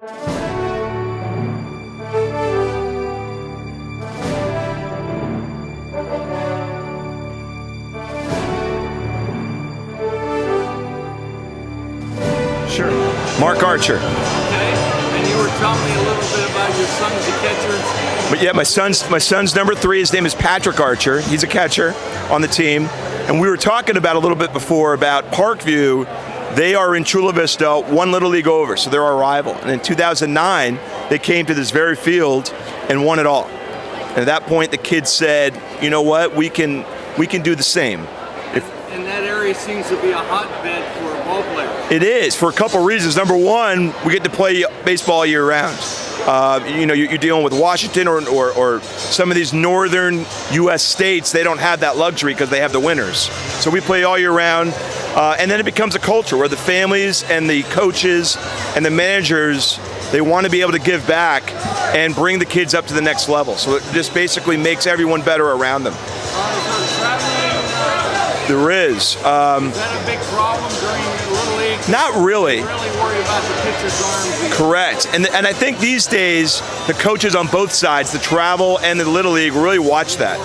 Sure. Mark Archer. Okay. And you were telling me a little bit about your son's a catcher. But yeah, my son's number 3. His name is Patrick Archer. He's a catcher on the team. And we were talking about a little bit before about Parkview. They are in Chula Vista, one little league over, so they're our rival. And in 2009, they came to this very field and won it all. And at that point, the kids said, you know what, we can do the same. And that area seems to be a hotbed for ball players. It is, for a couple reasons. Number one, we get to play baseball year round. You're dealing with Washington or some of these northern U.S. states. They don't have that luxury because they have the winters. So we play all year round, and then it becomes a culture where the families and the coaches and the managers, they want to be able to give back and bring the kids up to the next level. So it just basically makes everyone better around them. There is. Is that a big problem during the Little League? Not really. You really worry about the pitcher's arms. Correct. And I think these days, the coaches on both sides, the travel and the Little League, really watch that.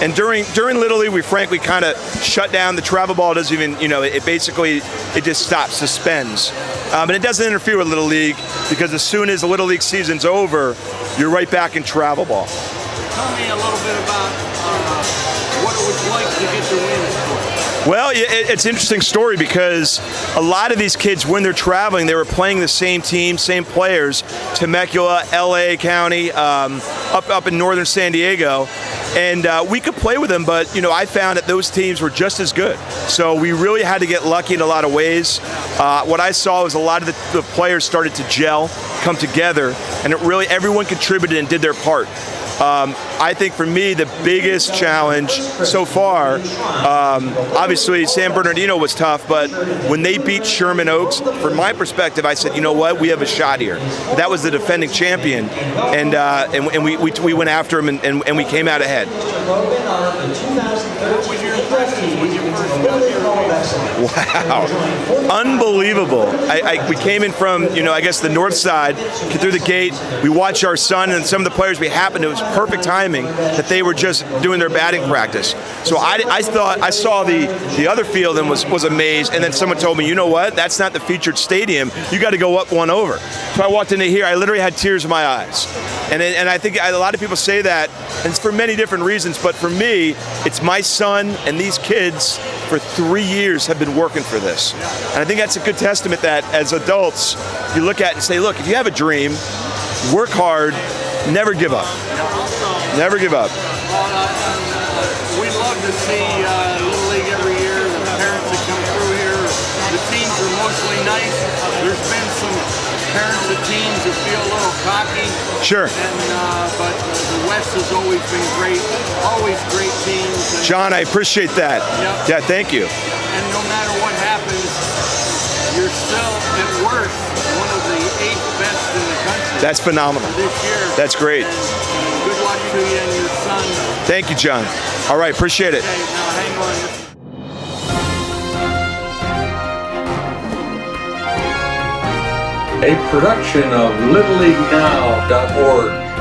And during Little League, we frankly kind of shut down. The travel ball doesn't even, it just stops, suspends. And it doesn't interfere with Little League because as soon as the Little League season's over, you're right back in travel ball. Tell me a little bit about what it was like to get the wins for. Well, it's an interesting story because a lot of these kids, when they're traveling, they were playing the same team, same players, Temecula, LA County, up in northern San Diego. And we could play with them, but I found that those teams were just as good. So we really had to get lucky in a lot of ways. What I saw was a lot of the players started to gel, come together, and everyone contributed and did their part. I think for me, the biggest challenge so far, obviously San Bernardino was tough, but when they beat Sherman Oaks, from my perspective, I said, you know what, we have a shot here. That was the defending champion, and we went after him, and we came out ahead. What was your impressions when you first got here? Wow, unbelievable. We came in from, I guess the north side, get through the gate, we watched our son and some of the players we happened to, it was perfect timing that they were just doing their batting practice. So I thought, I saw the other field and was amazed, and then someone told me, you know what, that's not the featured stadium, you got to go up one over. So I walked into here, I literally had tears in my eyes. And I think a lot of people say that, and it's for many different reasons, but for me, it's my son and these kids for 3 years have been working for this. And I think that's a good testament that as adults, you look at it and say, look, if you have a dream, work hard, never give up. Never give up. We love to see Little League every year, the parents that come through here. The teams are mostly nice. There's been some parents of teams that feel a little cocky. Sure. But the West has always been great, always great teams. John, I appreciate that. Yep. Yeah, thank you. And no matter what happens, you're still, at worst, one of the 8th best in the country. That's phenomenal. This year. That's great. And good luck to you and your son. Thank you, John. All right, appreciate it. Okay, now hang on. A production of LittleLeagueNow.org.